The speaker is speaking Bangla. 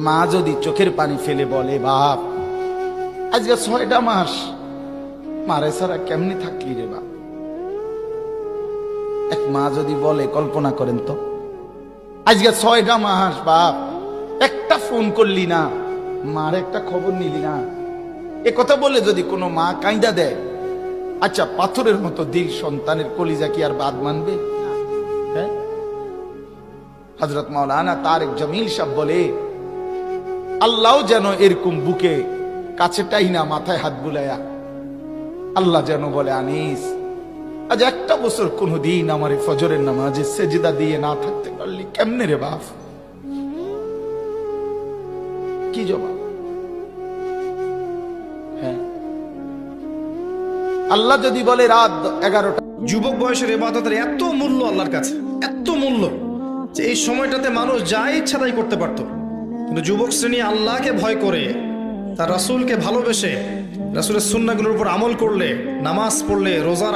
মা যদি চোখের পানি ফেলে বলে, বাপ আজকে 6টা মাস মারে ছাড়া কেমনি থাকলি রে বাপ। এক মা যদি বলে, কল্পনা করেন তো, আজকে 6টা মাস বাপ একটা ফোন করলি না, মার একটা খবর নিলি না। এ কথা বলে যদি কোনো মা কাঁদা দেয়, আচ্ছা পাথরের মতো দিল সন্তানের কলিজা কি আর বাদ মানবে? হ্যাঁ, হযরত মাওলানা তারেক জামিল সাহেব বলে, আল্লাহ যেন এরকম বুকে কাছেটাই না, মাথায় হাত বুলায়া আল্লাহ যেন বলে, আনিস আজ একটা বছর কোনদিন আমার এই ফজরের নামাজে সেজদা দিয়ে না থাকতে পারলি কেমনে রে বাপ? কি জবাব? হ্যাঁ, আল্লাহ যদি বলে রাত 11টা, যুবক বয়সের ইবাদতের এত মূল্য আল্লাহর কাছে, এত মূল্য যে এই সময়টাতে মানুষ যা ইচ্ছা তাই করতে পারত। কিন্তু যুবক শ্রেণী আল্লাহকে ভয় করে, তার রাসূলকে ভালোবেসে, রাসূলের সুন্নাহগুলোর উপর আমল করলে, নামাজ পড়লে, রোজা